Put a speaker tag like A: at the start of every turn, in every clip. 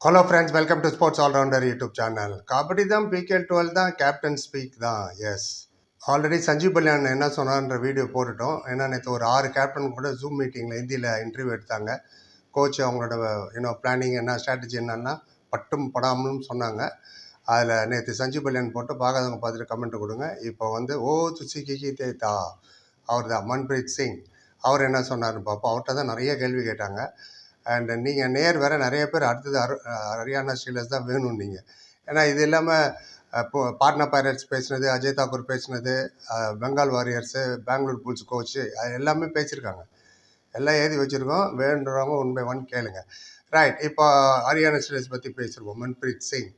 A: Hello friends, welcome to sports allrounder YouTube channel. Kabaddi தான் PKL 12 தான், captain speak தான். Yes, already Sanjeev Balyan என்ன சொன்னார்ன்ற வீடியோ போட்டுட்டோம். ஏன்னா நேற்று ஒரு 6 கேப்டன் கூட ஜூம் மீட்டிங்கில் ஹிந்தியில் இன்டர்வியூ எடுத்தாங்க. கோச் அவங்களோட பிளானிங் என்ன, ஸ்ட்ராட்டஜி என்னன்னா பட்டும் படாமலும் சொன்னாங்க. அதில் நேற்று சஞ்சீவ் பல்யான் போட்டு பார்க்காதவங்க பார்த்துட்டு கமெண்ட் கொடுங்க. இப்போ ஓ துசி கிகி தேத்தா அவர் தான் மன்பிரீத் சிங். அவர் என்ன சொன்னார்னு பார்ப்போம். அவர்கிட்ட தான் நிறைய கேள்வி கேட்டாங்க. அண்ட் நீங்கள் வேறு நிறைய பேர் அடுத்தது ஹரியானா ஸ்டீலர்ஸ் தான் வேணும் நீங்கள். ஏன்னா இது இல்லாமல் இப்போ பாட்னா பைரட்ஸ் பேசினது, அஜய் தாக்கூர் பேசினது, பெங்கால் வாரியர்ஸு, பெங்களூர் புல்ஸ் கோச்சு, அது எல்லாமே பேசியிருக்காங்க. எல்லாம் எழுதி வச்சுருக்கோம். வேண்டுறவங்க உண்மை கேளுங்க. ரைட், இப்போ ஹரியானா ஸ்டீலர்ஸ் பற்றி பேசியிருக்கோம். மன்பிரீத் சிங்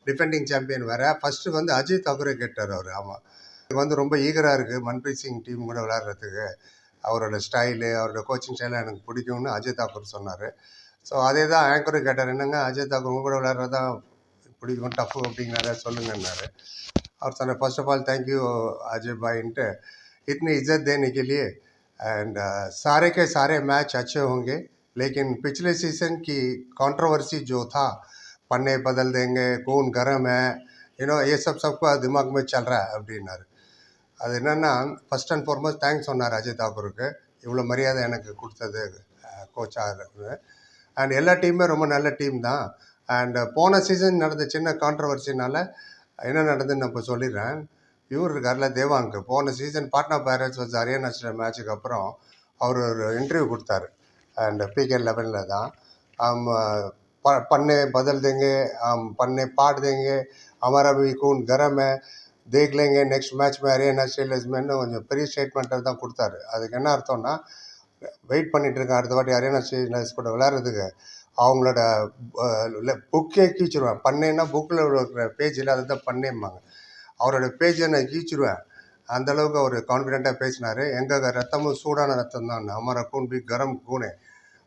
A: டிஃபெண்டிங் சாம்பியன் வேறு. ஃபஸ்ட்டு அஜய் தாக்கூரே கேட்டார் அவர். ஆமாம், எனக்கு ரொம்ப ஈகராக இருக்குது மன்பிரீத் சிங் டீம் கூட விளையாடுறதுக்கு. அவரோட ஸ்டைலு, அவரோட கோச்சிங் ஸ்டைலாம் எனக்கு பிடிக்கும்னு அஜய் தாக்கூர் சொன்னார். ஸோ அதே தான் ஆங்கரும் கேட்டார், என்னங்க அஜய் தாக்கூர் உங்க கூட விளையாடுறதான் பிடிக்கும், டஃப்பு அப்படிங்கிறார சொல்லுங்கன்னாரு. அவர் சொன்னார், first of all thank you Ajay भाईன்ட்டு, इतनी इज्जत देने के लिए एंड सारे के सारे मैच अच्छे होंगे, लेकिन पिछले सीज़न की कंट्रोवर्सी जो था, पन्ने बदल देंगे, कौन गरम है, ये सबका दिमाग में चल रहा है அப்படின்னாரு. அது என்னென்னா, ஃபஸ்ட் அண்ட் ஃபார்மோஸ்ட் தேங்க்ஸ் சொன்னார் அஜய் தாக்கூருக்கு, இவ்வளோ மரியாதை எனக்கு கொடுத்தது கோச்சாக. அண்ட் எல்லா டீமுமே ரொம்ப நல்ல டீம் தான். அண்ட் போன சீசன் நடந்த சின்ன கான்ட்ரவர்சினால என்ன நடந்ததுன்னு நான் இப்போ சொல்லிடுறேன். இவர் இருக்கார்ல தேவாங்க், போன சீசன் பாட்னா பைரட்ஸ் வச்சு ஹரியானா ஸ்டேட் மேட்சுக்கு அப்புறம் அவர் ஒரு இன்டர்வியூ கொடுத்தாரு. அண்ட் PK 11 தான். पन्ने बदल देंगे, हम पन्ने पाट देंगे, हमारा भी खून गरम है, देख लेंगे नेक्स्ट मैच में हरियाणा ஸ்டீலர்ஸ் மேன்னு கொஞ்சம் பெரிய ஸ்டேட்மெண்ட்டை தான் கொடுத்தாரு. அதுக்கு என்ன அர்த்தம்னா, வெயிட் பண்ணிட்டு இருக்கேன் அடுத்த வாட்டி ஹரியானா ஸ்டீலர்ஸ் கூட விளையாடுறதுக்கு. அவங்களோட புக்கே கீச்சிருவேன். பண்ணேன்னா புக்கில் இருக்கிற பேஜில் அதை தான் பண்ணேம்பாங்க. அவரோட பேஜை நான் கீச்சிருவேன். அந்தளவுக்கு அவர் கான்ஃபிடெண்ட்டாக பேசினார். எங்கள் ரத்தமும் சூடான ரத்தம் தான், அமர கூன் பி கரம் கூனே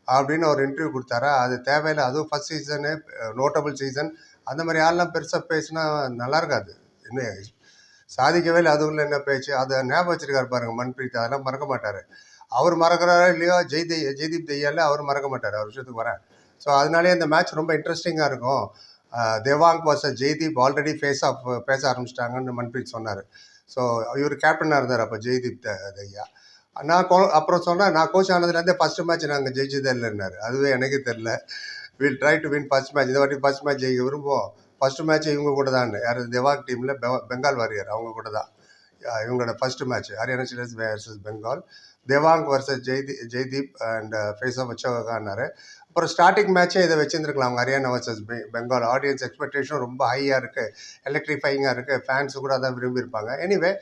A: அப்படின்னு ஒரு இன்டர்வியூ கொடுத்தாரா. அது தேவையில்லை. அதுவும் ஃபஸ்ட் சீசனு, நோட்டபிள் சீசன். அந்த மாதிரி ஆள்லாம் பெருசாக பேசினா நல்லா இருக்காது. இன்னும் சாதிக்கவே இல்லை. அதுக்குள்ள என்ன பேச்சு, அதை ஞாபகம் வச்சிருக்காரு பாருங்க மன்பிரீத். அதெல்லாம் மறக்க மாட்டார். அவர் மறக்கிறாரோ இல்லையோ, ஜெய்தீப் தெய்யால அவர் மறக்க மாட்டார், அவர் விஷயத்துக்கு வரேன். ஸோ அதனாலே இந்த மேட்ச் ரொம்ப இன்ட்ரெஸ்டிங்காக இருக்கும். தேவாங்க் வர்சஸ் ஜெய்தீப் ஆல்ரெடி பேச ஆரம்பிச்சிட்டாங்கன்னு மன்பிரீத் சொன்னார். ஸோ இவர் கேப்டனாக இருந்தார் அப்போ, ஜெய்தீப் தெய்யா. அப்புறம் சொன்னேன், நான் கோச் ஆனதுலேருந்தே ஃபஸ்ட்டு மேட்ச் நாங்கள் ஜெயிச்சதே இல்லைன்னாரு. அதுவே எனக்கு தெரில. Will try to win first match. இந்த வாட்டி ஃபஸ்ட் மேட்ச் ஜெயிக்க விரும்புவோம். ஃபஸ்ட்டு மேட்ச் இவங்க கூட தான். யார், தேவாக் டீமில் பெங்கால் வாரியர் அவங்க கூட தான் இவங்களோட first match. Haryana steelers versus Bengal, Devank versus Jaideep and face off வச்சவகான்னாரு. அப்புறம் ஸ்டார்டிங் மேட்சே இதை வச்சுருந்துருக்கலாம் அவங்க, Haryana versus Bengal. Audience expectation ரொம்ப ஹையாக இருக்குது, எலக்ட்ரிஃபைங்காக இருக்குது, ஃபேன்ஸு கூட அதான் விரும்பியிருப்பாங்க. எனிவே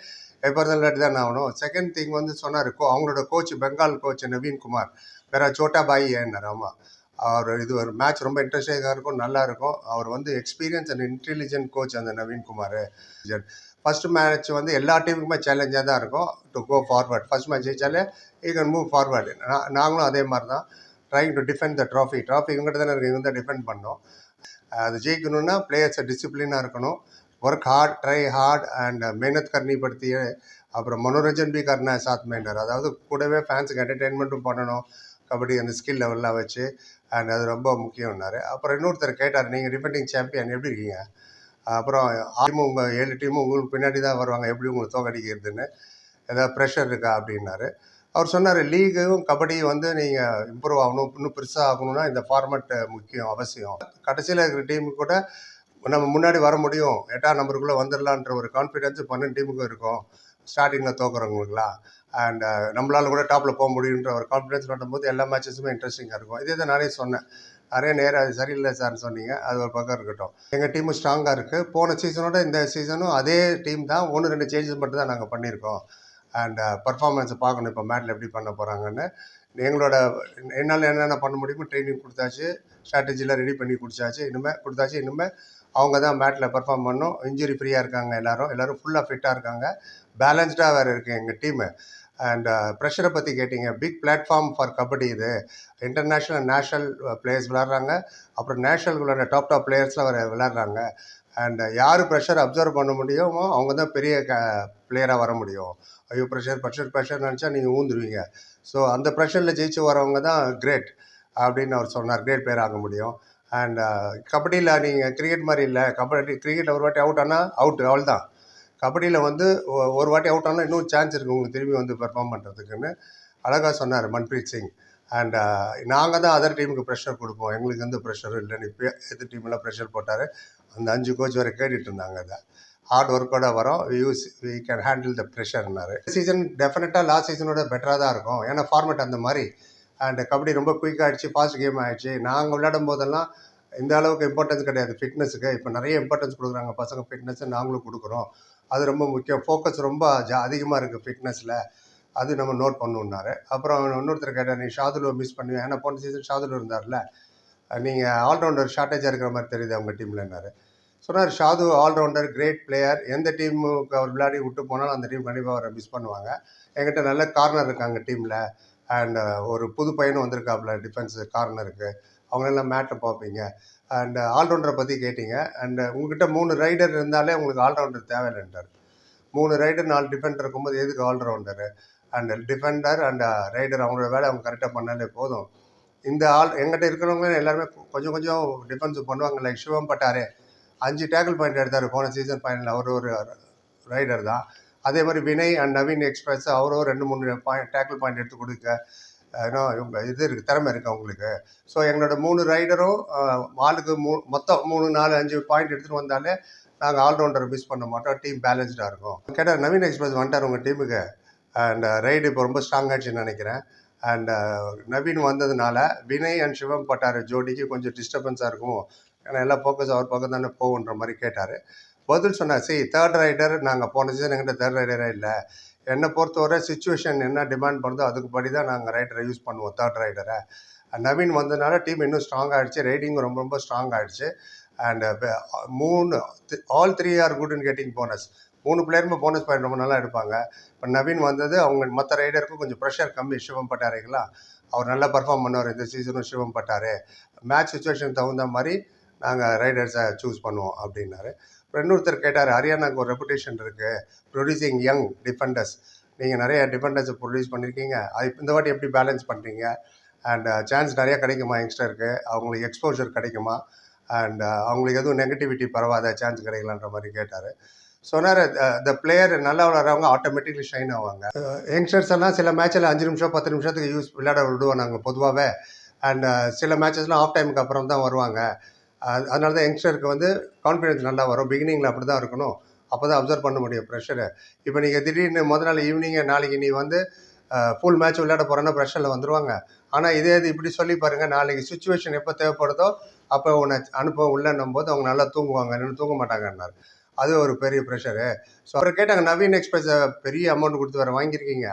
A: எப்போ இருந்தாலும் இல்லாட்டி தான் ஆகணும். செகண்ட் திங் சொன்னார், அவங்களோட கோச், பெங்கால் கோச் நவீன் குமார், வேற சோட்டா பாய் ஏன்னார். ஆமாம், அவர் இது ஒரு மேட்ச் ரொம்ப இன்ட்ரெஸ்டிங்காக இருக்கும், நல்லா இருக்கும். அவர் எக்ஸ்பீரியன்ஸ் அண்ட் இன்டெலிஜென்ட் கோச் அந்த நவீன் குமார். ஃபஸ்ட்டு மேட்ச் எல்லா டீமுக்குமே சேலஞ்சாக தான் இருக்கும் to go forward. First match ஜெயிச்சாலே யூ கேன் மூவ் ஃபார்வர்டு. நாங்களும் அதே மாதிரி தான் trying to defend the trophy இவங்ககிட்ட தானே இருக்குது, இவங்க தான் டிஃபெண்ட் பண்ணோம். அது ஜெயிக்கணும்னா பிளேயர்ஸை டிசிப்ளினாக இருக்கணும், work hard, try hard and मेहनत करनी पड़ती है. அப்புறம் மனோரஞ்சன் பி கர்னா சாத் மைண்டர், அதாவது கூடவே ஃபேன்ஸுக்கு என்டர்டெயின்மெண்ட்டும் பண்ணணும் கபடி அந்த ஸ்கில் லெவலில் வச்சு. அண்ட் அது ரொம்ப முக்கியம்னாரு. அப்புறம் இன்னொருத்தர் கேட்டார், நீங்கள் டிஃபெண்டிங் சாம்பியன் எப்படி இருக்கீங்க, அப்புறம் டீமும் உங்கள் 7 டீமும் உங்களுக்கு பின்னாடி தான் வருவாங்க, எப்படி உங்களுக்கு தோக்கடிக்கிறதுன்னு ஏதாவது ப்ரெஷர் இருக்கா அப்படின்னாரு. அவர் சொன்னார், லீகும் கபடி நீங்கள் இம்ப்ரூவ் ஆகணும், இன்னும் பெருசாக ஆகணும்னா இந்த ஃபார்மெட் முக்கியம், அவசியம். கடைசியில் இருக்கிற டீமுக்கு கூட நம்ம முன்னாடி வர முடியும், 8ஆம் நம்பருக்குள்ளே வந்துடலான்ற ஒரு கான்ஃபிடென்ஸ் 12 டீமுக்கும் இருக்கும், ஸ்டார்டிங்கில் தோக்குறவங்களுக்குலாம். அண்ட் நம்மளால் கூட டாப்பில் போக முடியுன்ற ஒரு கான்ஃபிடென்ஸ் பண்ணும்போது எல்லா மேட்சஸுமே இன்ட்ரெஸ்டிங்காக இருக்கும். இதே தான் நானே சொன்னேன், நிறைய நேரம் அது சரியில்லை சார்னு சொன்னீங்க, அது ஒரு பக்கம் இருக்கட்டும். எங்கள் டீமும் ஸ்ட்ராங்காக இருக்குது. போன சீசனோட இந்த சீசனும் அதே டீம் தான், 1-2 சேஞ்சஸ் மட்டும் தான் நாங்கள் பண்ணியிருக்கோம். அண்ட் பர்ஃபார்மன்ஸை பார்க்கணும் இப்போ மேட்டில் எப்படி பண்ண போகிறாங்கன்னு. எங்களோட என்னால் என்னென்ன பண்ண முடியுமோ ட்ரைனிங் கொடுத்தாச்சு, ஸ்ட்ராட்டஜிலாம் ரெடி பண்ணி கொடுத்தாச்சு. இனிமேல் அவங்க தான் மேட்டில் பர்ஃபார்ம் பண்ணணும். இன்ஜுரி ஃப்ரீயாக இருக்காங்க, எல்லோரும் ஃபுல்லாக ஃபிட்டாக இருக்காங்க, பேலன்ஸ்டாக வேறு இருக்குது எங்கள் டீமு. அண்ட் ப்ரெஷரை பற்றி கேட்டிங்க, பிக் பிளாட்ஃபார்ம் ஃபார் கபடி இது. இன்டர்நேஷ்னல் அண்ட் நேஷ்னல் பிளேயர்ஸ் விளாட்றாங்க, அப்புறம் நேஷ்னல்களோட டாப் பிளேயர்ஸ்லாம் விளாட்றாங்க. அண்ட் யார் ப்ரெஷர் அப்சர்வ் பண்ண முடியுமோ அவங்க தான் பெரிய பிளேயராக வர முடியும். ஐயோ ப்ரெஷர் நினச்சா நீங்கள் ஊந்துருவீங்க. ஸோ அந்த ப்ரெஷரில் ஜெயிச்சு வரவங்க தான் கிரேட் அப்படின்னு அவர் சொன்னார், கிரேட் பிளேயர் ஆக முடியும். அண்ட் கபடியில் நீங்கள் கிரிக்கெட் மாதிரி இல்லை. கிரிக்கெட்டில் ஒரு வாட்டி அவுட் ஆனால் அவுட்டு, அவ்வளோதான். கபடியில் வந்து ஒரு வாட்டி அவுட் ஆனால் இன்னும் சான்ஸ் இருக்குது உங்களுக்கு திரும்பி வந்து பெர்ஃபார்ம் பண்ணுறதுக்குன்னு அழகாக சொன்னார் மன்பிரீத் சிங். அண்ட் நாங்கள் தான் அதர் டீமுக்கு ப்ரெஷர் கொடுப்போம், எங்களுக்கு எந்த ப்ரெஷரும் இல்லைன்னு இப்போ எதிர் டீம்லாம் ப்ரெஷர் போட்டார். அந்த 5 கோச் வரை கேட்டுட்டு இருந்தாங்க. அதை ஹார்ட் ஒர்க்கோட வரோம், வி கேன் ஹேண்டில் த ப்ரெஷர்னாரு. சீசன் டெஃபினட்டாக லாஸ்ட் சீசனோட பெட்டராக தான் இருக்கும், ஏன்னா ஃபார்மேட் அந்த மாதிரி. அண்ட் கபடி ரொம்ப குயிக் ஆகிடுச்சு, ஃபாஸ்ட் கேம் ஆகிடுச்சு. நாங்கள் விளையாடும் போதெல்லாம் இந்த அளவுக்கு இம்பார்ட்டன்ஸ் கிடையாது ஃபிட்னஸுக்கு. இப்போ நிறைய இம்பார்ட்டன்ஸ் கொடுக்குறாங்க பசங்க, ஃபிட்னஸை நாங்களும் கொடுக்குறோம். அது ரொம்ப முக்கியம். ஃபோக்கஸ் ரொம்ப அதிகமாக இருக்குது ஃபிட்னஸில், அது நம்ம நோட் பண்ணுன்னாரு. அப்புறம் இன்னொருத்தர் கேட்டார், நீ ஷாதுலுவை மிஸ் பண்ணுவேன், ஏன்னா போன சீசன் ஷாதுலு இருந்தார்ல, நீங்கள் ஆல்ரவுண்டர் ஷார்ட்டேஜாக இருக்கிற மாதிரி தெரியுது அவங்க டீம்லன்னாரு. சொன்னார், ஷாது ஆல்ரவுண்டர், கிரேட் பிளேயர், எந்த டீமுக்கு அவர் விளையாடி விட்டு போனாலும் அந்த டீம் கண்டிப்பாக அவரை மிஸ் பண்ணுவாங்க. என்கிட்ட நல்ல கார்னர் இருக்காங்க டீமில். அண்ட் ஒரு புது பையனும் வந்திருக்காப்புல டிஃபென்ஸு கார்னருக்கு, அவங்களெல்லாம் மேட்டை பார்ப்பீங்க. அண்ட் ஆல்ரவுண்டரை பற்றி கேட்டிங்க. அண்ட் உங்ககிட்ட 3 ரைடர் இருந்தாலே உங்களுக்கு ஆல்ரவுண்டர் தேவையில்லைன்றார். 3 ரைடர் 4 டிஃபெண்டர் இருக்கும்போது எதுக்கு allrounder? And defender and raider அவங்களோட வேலை அவங்க கரெக்டாக பண்ணாலே போதும். இந்த எங்கிட்ட இருக்கிறவங்க எல்லாருமே கொஞ்சம் கொஞ்சம் டிஃபென்ஸ் பண்ணுவாங்க. லைக் சிவம் பட்டாரே 5 டேக்கிள் பாயிண்ட் எடுத்தார் போன சீசன் ஃபைனல், அவர் ஒரு ரைடர் தான். அதே மாதிரி வினய் அண்ட் நவீன் எக்ஸ்பிரஸ் அவரும் 2-3 டேக்கிள் பாயிண்ட் எடுத்து கொடுக்க இவங்க இது இருக்குது, திறமை இருக்குது அவங்களுக்கு. ஸோ எங்களோட 3 ரைடரும் ஆளுக்கு மொத்தம் 3, 4, 5 பாயிண்ட் எடுத்துகிட்டு வந்தாலே நாங்கள் ஆல்ரவுண்டரை மிஸ் பண்ண மாட்டோம், டீம் பேலன்ஸ்டாக இருக்கும். கேட்டால் நவீன் எக்ஸ்பிரஸ் வந்துட்டார் உங்கள் டீமுக்கு. அண்ட் ரைடு இப்போ ரொம்ப ஸ்ட்ராங் ஆகிடுச்சுன்னு நினைக்கிறேன். அண்ட் நவீன் வந்ததுனால வினய் அண்ட் சிவம் பட்டார் ஜோடிக்கு கொஞ்சம் டிஸ்டர்பன்ஸாக இருக்கும், ஏன்னா எல்லா ஃபோக்கஸ் அவர் பக்கம் தானே போகுன்ற மாதிரி கேட்டார். பதில் சொன்னார், சரி தேர்ட் ரைடர் நாங்கள் போன சீசன் எங்கிட்ட தேர்ட் ரைடரே இல்லை. என்னை பொறுத்தவரை சுச்சுவேஷன் என்ன டிமாண்ட் பண்ணுறதோ அதுக்கு படி தான் நாங்கள் ரைடரை யூஸ் பண்ணுவோம், தேர்ட் ரைடரை. நவீன் வந்ததுனால டீம் இன்னும் ஸ்ட்ராங் ஆகிடுச்சு, ரைடிங்கும் ரொம்ப ரொம்ப ஸ்ட்ராங் ஆகிடுச்சு. அண்ட் ஆல் 3 ஆர் குட்னு கெட்டிங் போனஸ். 3 பிளேயருமே போனஸ் பாயிண்ட் ரொம்ப நல்லா எடுப்பாங்க. இப்போ நவீன் வந்தது அவங்க மற்ற ரைடருக்கும் கொஞ்சம் ப்ரெஷர் கம்மி. சிவம் பட்டாரைக்கெல்லாம் அவர் நல்லா பர்ஃபார்ம் பண்ணுவார் இந்த சீசனும். சிவம் பட்டாரு மேட்ச் சுச்சுவேஷன் தகுந்த மாதிரி நாங்கள் ரைடர்ஸை சூஸ் பண்ணுவோம் அப்படின்னாரு. அப்புறம் இன்னொருத்தர் கேட்டார், ஹரியானாக்கு ஒரு ரெப்புடேஷன் இருக்குது ப்ரொடியூசிங் யங் டிஃபெண்டர்ஸ், நீங்கள் நிறைய டிஃபெண்டர்ஸை ப்ரொடியூஸ் பண்ணியிருக்கீங்க, அது இந்த வாட்டி எப்படி பேலன்ஸ் பண்ணுறீங்க? அண்ட் சான்ஸ் நிறையா கிடைக்குமா யங்ஸ்டருக்கு, அவங்களுக்கு எக்ஸ்போஜர் கிடைக்குமா? அண்ட் அவங்களுக்கு எதுவும் நெகட்டிவிட்டி பரவாத சான்ஸ் கிடைக்கலான்ற மாதிரி கேட்டார். சொன்னார், த பிளேயர் நல்லா விளையாடுறவங்க ஆட்டோமேட்டிக்லி ஷைன் ஆவாங்க. யங்ஸ்டர்ஸ் எல்லாம் சில மேட்சில் 5 நிமிஷம் 10 நிமிஷத்துக்கு விளையாட விடுவோம் நாங்கள் பொதுவாகவே. அண்ட் சில மேட்சஸ்லாம் ஆஃப் டைமுக்கு அப்புறம் தான் வருவாங்க. அதனால தான் யங்ஸ்டருக்கு வந்து கான்ஃபிடென்ஸ் நல்லா வரும். பிகினிங்கில் அப்படி தான் இருக்கணும், அப்போ தான் அப்சர்வ் பண்ண முடியும் ப்ரெஷரை. இப்போ நீங்கள் திடீர்னு முதல் நாள் ஈவினிங்கு நாளைக்கு நீ வந்து ஃபுல் மேட்ச் விளையாட போகிறோன்னா ப்ரெஷரில் வந்துடுவாங்க. ஆனால் இதே இது இப்படி சொல்லி பாருங்கள், நாளைக்கு சுச்சுவேஷன் எப்போ தேவைப்படுதோ அப்போ உன்னை அனுப்ப உள்ளன்னும் போது அவங்க நல்லா தூங்குவாங்க, இல்லைன்னு தூங்க மாட்டாங்கன்னார். அது ஒரு பெரிய ப்ரெஷரு. ஸோ அப்புறம் கேட்டாங்க, நவீன் எக்ஸ்பிரஸை பெரிய அமௌண்ட் கொடுத்து வேறு வாங்கியிருக்கீங்க,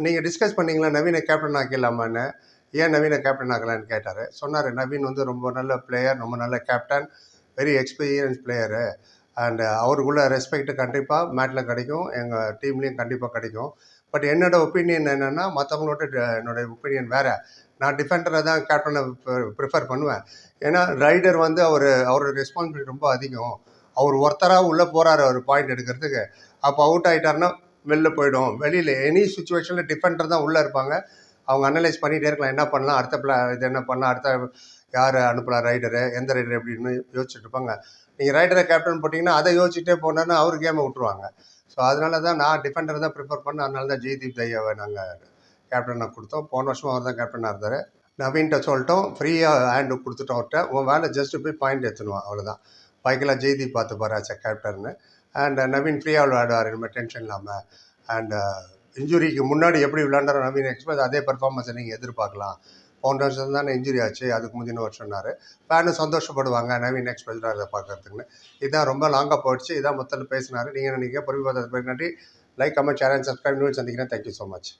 A: நீங்கள் டிஸ்கஸ் பண்ணிங்களா நவீனை கேப்டன் ஆக்கிடலாமான்னு? ஏன் நவீனை கேப்டன் ஆக்கலான்னு கேட்டார். சொன்னார், நவீன் வந்து ரொம்ப நல்ல பிளேயர், ரொம்ப நல்ல captain, very experience player. And அவருக்குள்ள ரெஸ்பெக்ட் கண்டிப்பாக மேட்டில் கிடைக்கும், எங்கள் டீம்லேயும் கண்டிப்பாக கிடைக்கும். பட் என்னோடய ஒப்பீனியன் என்னென்னா, மற்றவங்களோட என்னோடய ஒப்பீனியன் வேறு. நான் டிஃபெண்டரை தான் கேப்டனை ப்ரிஃபர் பண்ணுவேன். ஏன்னா ரைடர் வந்து அவரோட ரெஸ்பான்சிபிலிட்டி ரொம்ப அதிகம். அவர் ஒருத்தராக உள்ளே போகிறாரு அவர் பாயிண்ட் எடுக்கிறதுக்கு. அப்போ அவுட் ஆகிட்டாருன்னா வெளில போயிடும். வெளியில் எனி சுச்சுவேஷனில் டிஃபெண்டர் தான் உள்ளே இருப்பாங்க. அவங்க அனலைஸ் பண்ணிகிட்டே இருக்கலாம், என்ன பண்ணலாம், அடுத்த இது என்ன பண்ணலாம், அடுத்த யார் அனுப்பலாம், ரைடரு எந்த ரைடர் எப்படின்னு யோசிச்சுட்டு இருப்பாங்க. நீங்கள் ரைடரை கேப்டன் போட்டிங்கன்னா அதை யோசிச்சுட்டே போனோன்னா அவர் கேமை விட்டுருவாங்க. ஸோ அதனால தான் நான் டிஃபெண்டரை தான் ப்ரிஃபர் பண்ணேன். அதனால தான் ஜெய்தீப் தையாவை நாங்கள் கேப்டனாக கொடுத்தோம். போன வருஷம் அவர் தான் கேப்டனாக இருந்தார். நவீன்கிட்ட சொல்லிட்டோம், ஃப்ரீயாக ஹேண்டு கொடுத்துட்டோம் அவர்கிட்ட, உன் வேலை ஜஸ்ட்டு போய் பாயிண்ட் எடுத்துணுவான், அவ்வளோதான். பைக்கெல்லாம் ஜெய்தீப் பார்த்துப்பார் ஆச்சா கேப்டன்னு. அண்ட் நவீன் ஃப்ரீயாக விளையாடுவார், இனிமேல் டென்ஷன் இல்லாமல். அண்ட் இன்ஜுரிக்கு முன்னாடி எப்படி விளையாண்டாரோ நவீன் எக்ஸ்பிரஸ், அதே பர்ஃபார்மன்ஸை நீங்கள் எதிர்பார்க்கலாம். போன வருஷம் தானே இன்ஜுரி ஆச்சு, அதுக்கு முந்தின வருஷம்னாரு. ஃபேனும் சந்தோஷப்படுவாங்க நவீன் எக்ஸ்பிரஸ் அதை பார்க்கறதுக்குன்னு. இதுதான் ரொம்ப லாங்காக போயிடுச்சு, இதான் மொத்தத்தில் பேசினார். நீங்கள் நினைக்க பொறுமை பார்த்ததுக்கு நன்றி. Like, comment, share and subscribe. சந்திக்கிறேன். Thank you so much.